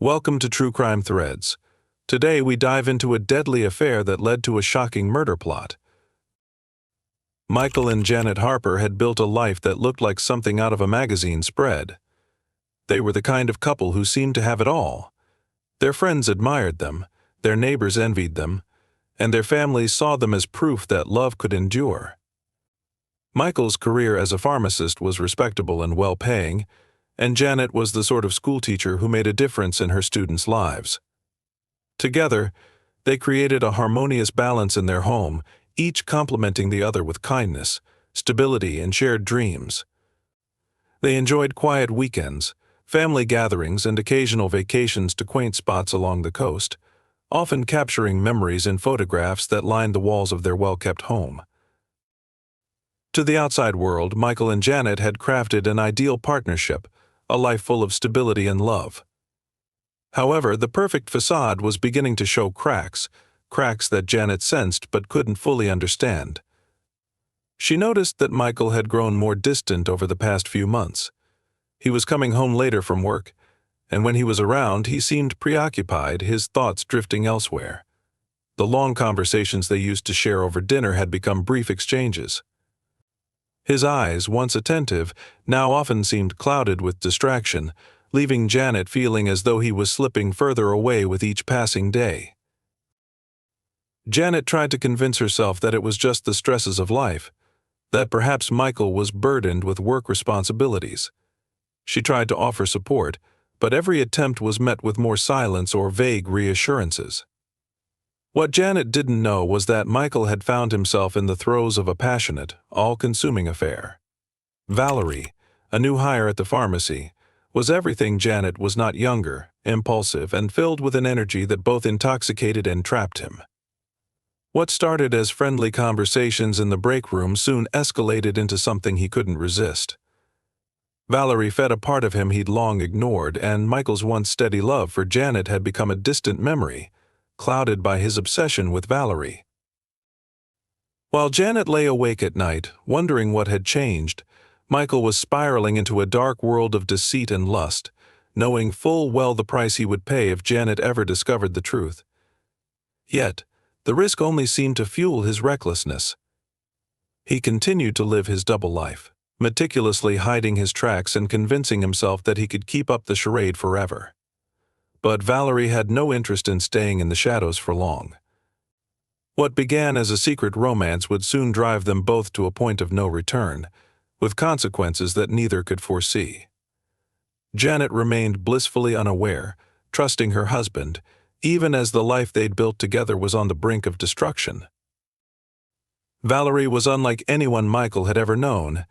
Welcome to True Crime Threads. Today we dive into a deadly affair that led to a shocking murder plot. Michael and Janet Harper had built a life that looked like something out of a magazine spread. They were the kind of couple who seemed to have it all. Their friends admired them, their neighbors envied them, and their families saw them as proof that love could endure. Michael's career as a pharmacist was respectable and well-paying, and Janet was the sort of schoolteacher who made a difference in her students' lives. Together, they created a harmonious balance in their home, each complementing the other with kindness, stability, and shared dreams. They enjoyed quiet weekends, family gatherings, and occasional vacations to quaint spots along the coast, often capturing memories in photographs that lined the walls of their well-kept home. To the outside world, Michael and Janet had crafted an ideal partnership, a life full of stability and love. However, the perfect facade was beginning to show cracks that Janet sensed but couldn't fully understand. She noticed that Michael had grown more distant over the past few months. He was coming home later from work, and when he was around, he seemed preoccupied, his thoughts drifting elsewhere. The long conversations they used to share over dinner had become brief exchanges. His eyes, once attentive, now often seemed clouded with distraction, leaving Janet feeling as though he was slipping further away with each passing day. Janet tried to convince herself that it was just the stresses of life, that perhaps Michael was burdened with work responsibilities. She tried to offer support, but every attempt was met with more silence or vague reassurances. What Janet didn't know was that Michael had found himself in the throes of a passionate, all-consuming affair. Valerie, a new hire at the pharmacy, was everything Janet was not younger, impulsive, and filled with an energy that both intoxicated and trapped him. What started as friendly conversations in the break room soon escalated into something he couldn't resist. Valerie fed a part of him he'd long ignored, and Michael's once steady love for Janet had become a distant memory, clouded by his obsession with Valerie. While Janet lay awake at night, wondering what had changed, Michael was spiraling into a dark world of deceit and lust, knowing full well the price he would pay if Janet ever discovered the truth. Yet, the risk only seemed to fuel his recklessness. He continued to live his double life, meticulously hiding his tracks and convincing himself that he could keep up the charade forever. But Valerie had no interest in staying in the shadows for long. What began as a secret romance would soon drive them both to a point of no return, with consequences that neither could foresee. Janet remained blissfully unaware, trusting her husband, even as the life they'd built together was on the brink of destruction. Valerie was unlike anyone Michael had ever known,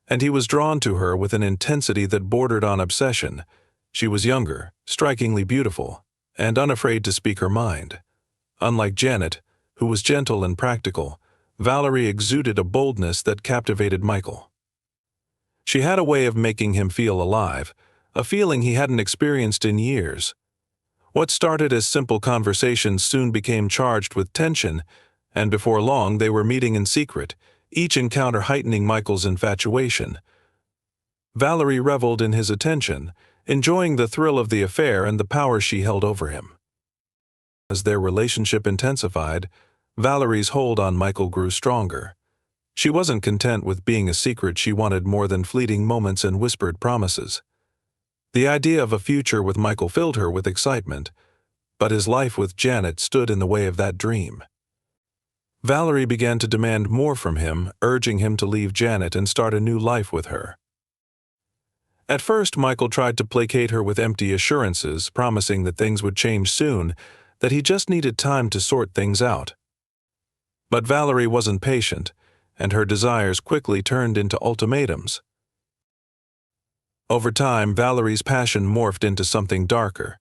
and he was drawn to her with an intensity that bordered on obsession. She was younger, strikingly beautiful, and unafraid to speak her mind. Unlike Janet, who was gentle and practical, Valerie exuded a boldness that captivated Michael. She had a way of making him feel alive, a feeling he hadn't experienced in years. What started as simple conversations soon became charged with tension, and before long they were meeting in secret, each encounter heightening Michael's infatuation. Valerie reveled in his attention, enjoying the thrill of the affair and the power she held over him. As their relationship intensified, Valerie's hold on Michael grew stronger. She wasn't content with being a secret, she wanted more than fleeting moments and whispered promises. The idea of a future with Michael filled her with excitement, but his life with Janet stood in the way of that dream. Valerie began to demand more from him, urging him to leave Janet and start a new life with her. At first, Michael tried to placate her with empty assurances, promising that things would change soon, that he just needed time to sort things out. But Valerie wasn't patient, and her desires quickly turned into ultimatums. Over time, Valerie's passion morphed into something darker.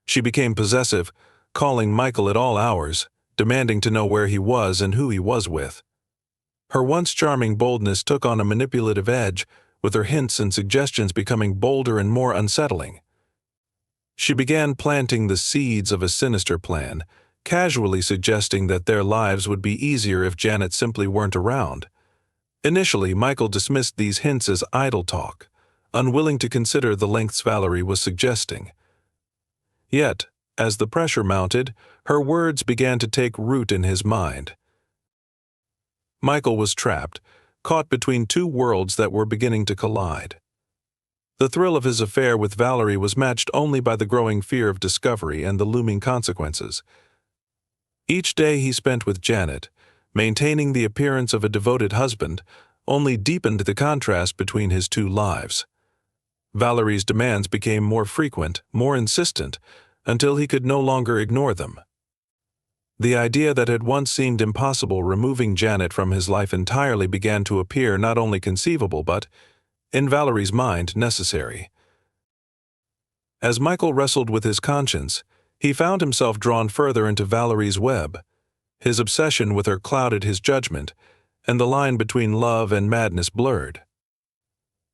She became possessive, calling Michael at all hours, demanding to know where he was and who he was with. Her once charming boldness took on a manipulative edge, with her hints and suggestions becoming bolder and more unsettling. She began planting the seeds of a sinister plan, casually suggesting that their lives would be easier if Janet simply weren't around. Initially, Michael dismissed these hints as idle talk, unwilling to consider the lengths Valerie was suggesting. Yet, as the pressure mounted, her words began to take root in his mind. Michael was trapped, caught between two worlds that were beginning to collide. The thrill of his affair with Valerie was matched only by the growing fear of discovery and the looming consequences. Each day he spent with Janet, maintaining the appearance of a devoted husband, only deepened the contrast between his two lives. Valerie's demands became more frequent, more insistent, until he could no longer ignore them. The idea that had once seemed impossible, removing Janet from his life entirely, began to appear not only conceivable but, in Valerie's mind, necessary. As Michael wrestled with his conscience, he found himself drawn further into Valerie's web. His obsession with her clouded his judgment, and the line between love and madness blurred.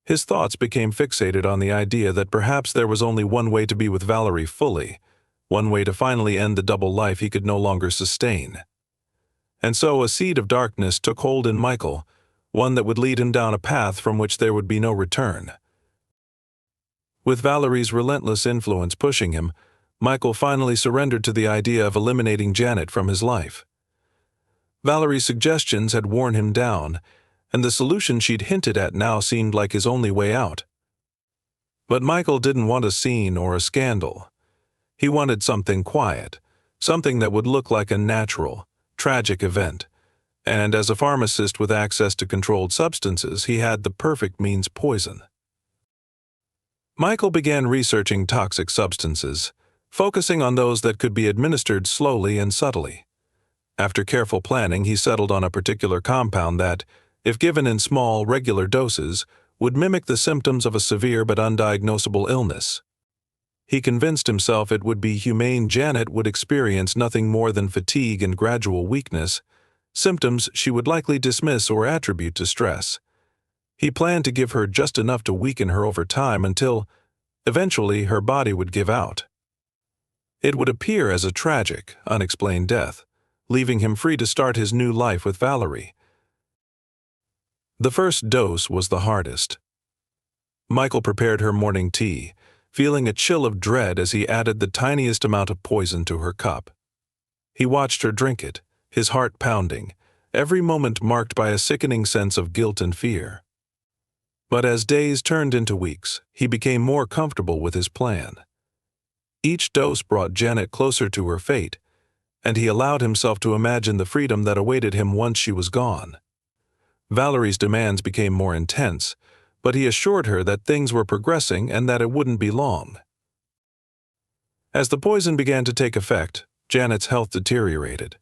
His thoughts became fixated on the idea that perhaps there was only one way to be with Valerie fully, one way to finally end the double life he could no longer sustain. And so a seed of darkness took hold in Michael, one that would lead him down a path from which there would be no return. With Valerie's relentless influence pushing him, Michael finally surrendered to the idea of eliminating Janet from his life. Valerie's suggestions had worn him down, and the solution she'd hinted at now seemed like his only way out. But Michael didn't want a scene or a scandal. He wanted something quiet, something that would look like a natural, tragic event. And as a pharmacist with access to controlled substances, he had the perfect means: poison. Michael began researching toxic substances, focusing on those that could be administered slowly and subtly. After careful planning, he settled on a particular compound that, if given in small, regular doses, would mimic the symptoms of a severe but undiagnosable illness. He convinced himself it would be humane. Janet would experience nothing more than fatigue and gradual weakness, symptoms she would likely dismiss or attribute to stress. He planned to give her just enough to weaken her over time until, eventually, her body would give out. It would appear as a tragic, unexplained death, leaving him free to start his new life with Valerie. The first dose was the hardest. Michael prepared her morning tea, feeling a chill of dread as he added the tiniest amount of poison to her cup. He watched her drink it, his heart pounding, every moment marked by a sickening sense of guilt and fear. But as days turned into weeks, he became more comfortable with his plan. Each dose brought Janet closer to her fate, and he allowed himself to imagine the freedom that awaited him once she was gone. Valerie's demands became more intense, but he assured her that things were progressing and that it wouldn't be long. As the poison began to take effect, Janet's health deteriorated.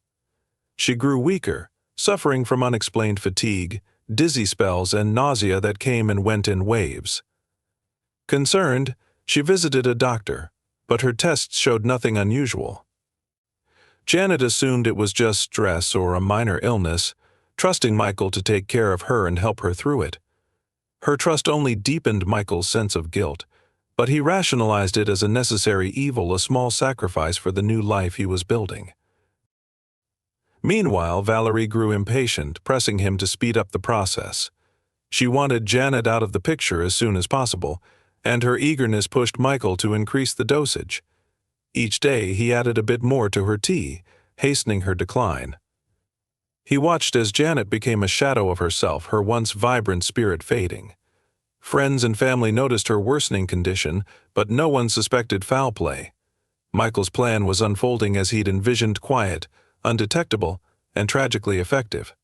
She grew weaker, suffering from unexplained fatigue, dizzy spells, and nausea that came and went in waves. Concerned, she visited a doctor, but her tests showed nothing unusual. Janet assumed it was just stress or a minor illness, trusting Michael to take care of her and help her through it. Her trust only deepened Michael's sense of guilt, but he rationalized it as a necessary evil, a small sacrifice for the new life he was building. Meanwhile, Valerie grew impatient, pressing him to speed up the process. She wanted Janet out of the picture as soon as possible, and her eagerness pushed Michael to increase the dosage. Each day he added a bit more to her tea, hastening her decline. He watched as Janet became a shadow of herself, her once vibrant spirit fading. Friends and family noticed her worsening condition, but no one suspected foul play. Michael's plan was unfolding as he'd envisioned: quiet, undetectable, and tragically effective.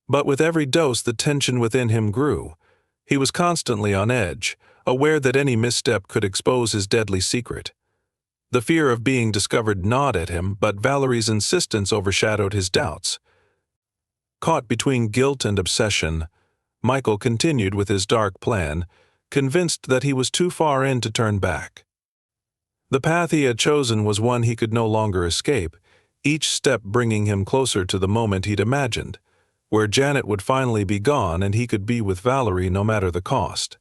But with every dose, the tension within him grew. He was constantly on edge, aware that any misstep could expose his deadly secret. The fear of being discovered gnawed at him, but Valerie's insistence overshadowed his doubts. Caught between guilt and obsession, Michael continued with his dark plan, convinced that he was too far in to turn back. The path he had chosen was one he could no longer escape, each step bringing him closer to the moment he'd imagined, where Janet would finally be gone and he could be with Valerie no matter the cost.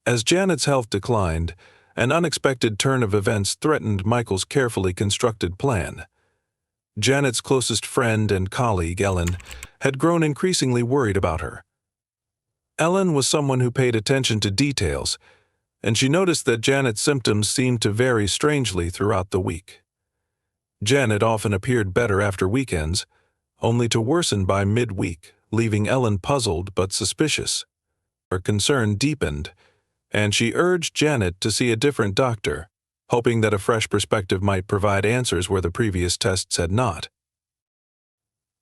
As Janet's health declined, an unexpected turn of events threatened Michael's carefully constructed plan. Janet's closest friend and colleague, Ellen, had grown increasingly worried about her. Ellen was someone who paid attention to details, and she noticed that Janet's symptoms seemed to vary strangely throughout the week. Janet often appeared better after weekends, only to worsen by midweek, leaving Ellen puzzled but suspicious. Her concern deepened, and she urged Janet to see a different doctor, hoping that a fresh perspective might provide answers where the previous tests had not.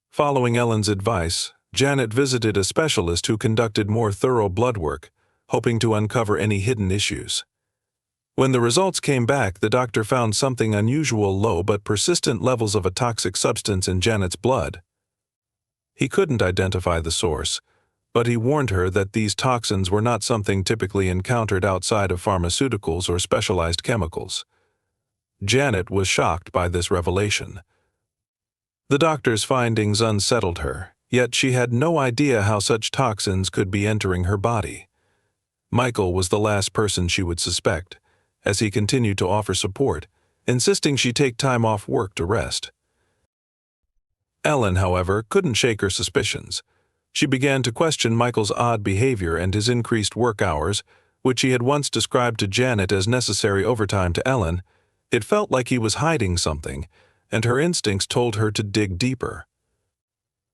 Following Ellen's advice, Janet visited a specialist who conducted more thorough blood work, hoping to uncover any hidden issues. When the results came back, the doctor found something unusual: low but persistent levels of a toxic substance in Janet's blood. He couldn't identify the source, but he warned her that these toxins were not something typically encountered outside of pharmaceuticals or specialized chemicals. Janet was shocked by this revelation. The doctor's findings unsettled her, yet she had no idea how such toxins could be entering her body. Michael was the last person she would suspect, as he continued to offer support, insisting she take time off work to rest. Ellen, however, couldn't shake her suspicions. She began to question Michael's odd behavior and his increased work hours, which he had once described to Janet as necessary overtime to Ellen. It felt like he was hiding something, and her instincts told her to dig deeper.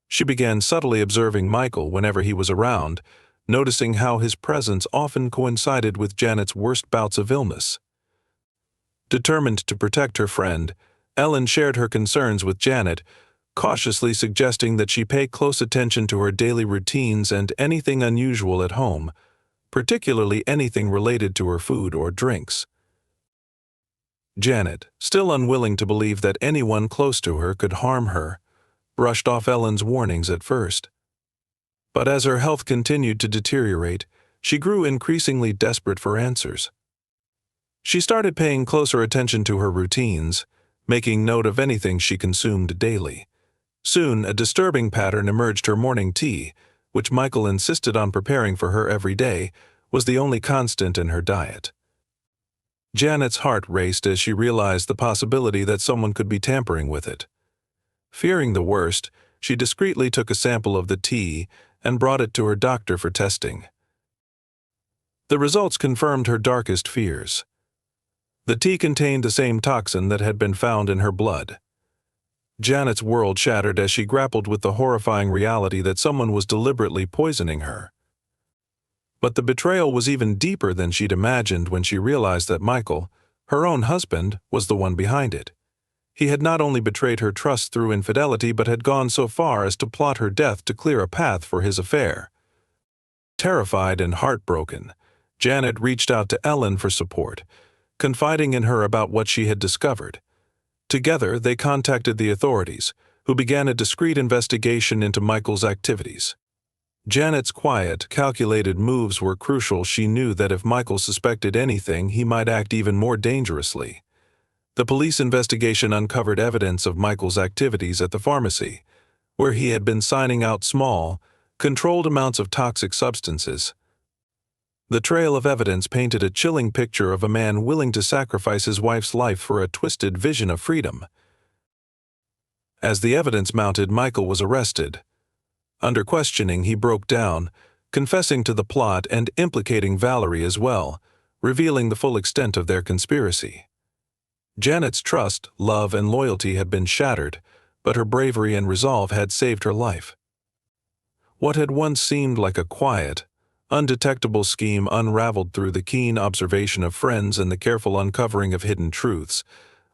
She began subtly observing Michael whenever he was around, noticing how his presence often coincided with Janet's worst bouts of illness. Determined to protect her friend, Ellen shared her concerns with Janet, cautiously suggesting that she pay close attention to her daily routines and anything unusual at home, particularly anything related to her food or drinks. Janet, still unwilling to believe that anyone close to her could harm her, brushed off Ellen's warnings at first. But as her health continued to deteriorate, she grew increasingly desperate for answers. She started paying closer attention to her routines, making note of anything she consumed daily. Soon, a disturbing pattern emerged. Her morning tea, which Michael insisted on preparing for her every day, was the only constant in her diet. Janet's heart raced as she realized the possibility that someone could be tampering with it. Fearing the worst, she discreetly took a sample of the tea and brought it to her doctor for testing. The results confirmed her darkest fears. The tea contained the same toxin that had been found in her blood. Janet's world shattered as she grappled with the horrifying reality that someone was deliberately poisoning her. But the betrayal was even deeper than she'd imagined when she realized that Michael, her own husband, was the one behind it. He had not only betrayed her trust through infidelity, but had gone so far as to plot her death to clear a path for his affair. Terrified and heartbroken, Janet reached out to Ellen for support, confiding in her about what she had discovered. Together, they contacted the authorities, who began a discreet investigation into Michael's activities. Janet's quiet, calculated moves were crucial. She knew that if Michael suspected anything, he might act even more dangerously. The police investigation uncovered evidence of Michael's activities at the pharmacy, where he had been signing out small, controlled amounts of toxic substances. The trail of evidence painted a chilling picture of a man willing to sacrifice his wife's life for a twisted vision of freedom. As the evidence mounted, Michael was arrested. Under questioning, he broke down, confessing to the plot and implicating Valerie as well, revealing the full extent of their conspiracy. Janet's trust, love, and loyalty had been shattered, but her bravery and resolve had saved her life. What had once seemed like a quiet, undetectable scheme unraveled through the keen observation of friends and the careful uncovering of hidden truths,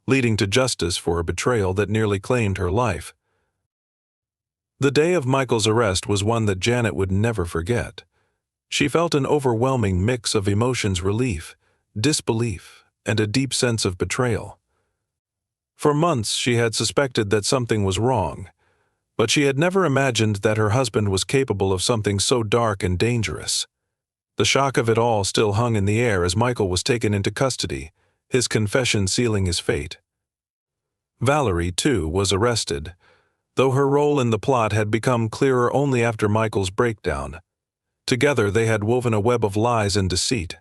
leading to justice for a betrayal that nearly claimed her life. The day of Michael's arrest was one that Janet would never forget. She felt an overwhelming mix of emotions: relief, disbelief, and a deep sense of betrayal. For months she had suspected that something was wrong, but she had never imagined that her husband was capable of something so dark and dangerous. The shock of it all still hung in the air as Michael was taken into custody, his confession sealing his fate. Valerie, too, was arrested, though her role in the plot had become clearer only after Michael's breakdown. Together they had woven a web of lies and deceit,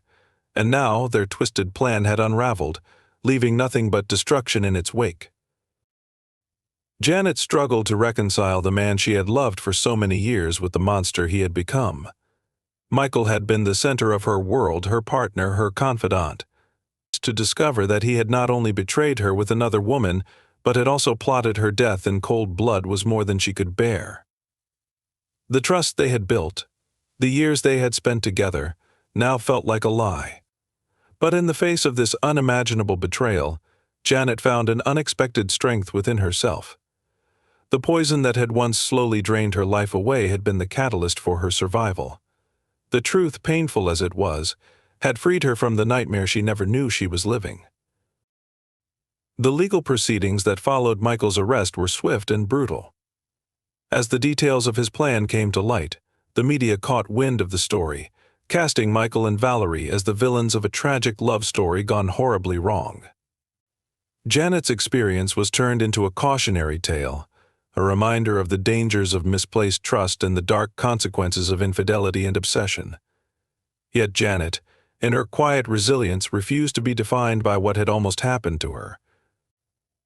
and now their twisted plan had unraveled, leaving nothing but destruction in its wake. Janet struggled to reconcile the man she had loved for so many years with the monster he had become. Michael had been the center of her world, her partner, her confidant. To discover that he had not only betrayed her with another woman, but had also plotted her death in cold blood was more than she could bear. The trust they had built, the years they had spent together, now felt like a lie. But in the face of this unimaginable betrayal, Janet found an unexpected strength within herself. The poison that had once slowly drained her life away had been the catalyst for her survival. The truth, painful as it was, had freed her from the nightmare she never knew she was living. The legal proceedings that followed Michael's arrest were swift and brutal. As the details of his plan came to light, the media caught wind of the story, casting Michael and Valerie as the villains of a tragic love story gone horribly wrong. Janet's experience was turned into a cautionary tale, a reminder of the dangers of misplaced trust and the dark consequences of infidelity and obsession. Yet Janet, in her quiet resilience, refused to be defined by what had almost happened to her.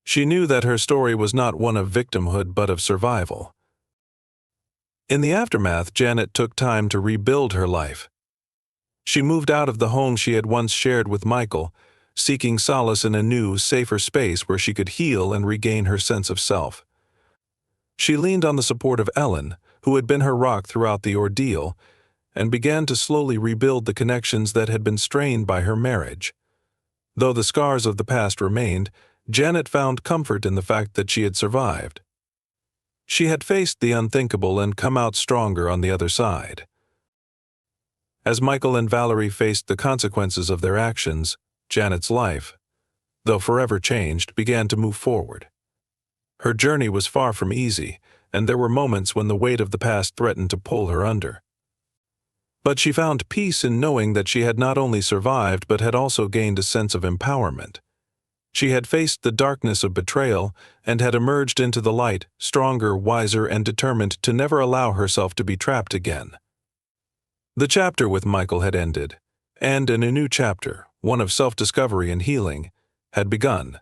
She knew that her story was not one of victimhood but of survival. In the aftermath, Janet took time to rebuild her life. She moved out of the home she had once shared with Michael, seeking solace in a new, safer space where she could heal and regain her sense of self. She leaned on the support of Ellen, who had been her rock throughout the ordeal, and began to slowly rebuild the connections that had been strained by her marriage. Though the scars of the past remained, Janet found comfort in the fact that she had survived. She had faced the unthinkable and come out stronger on the other side. As Michael and Valerie faced the consequences of their actions, Janet's life, though forever changed, began to move forward. Her journey was far from easy, and there were moments when the weight of the past threatened to pull her under. But she found peace in knowing that she had not only survived but had also gained a sense of empowerment. She had faced the darkness of betrayal and had emerged into the light, stronger, wiser, and determined to never allow herself to be trapped again. The chapter with Michael had ended, and a new chapter, one of self-discovery and healing, had begun.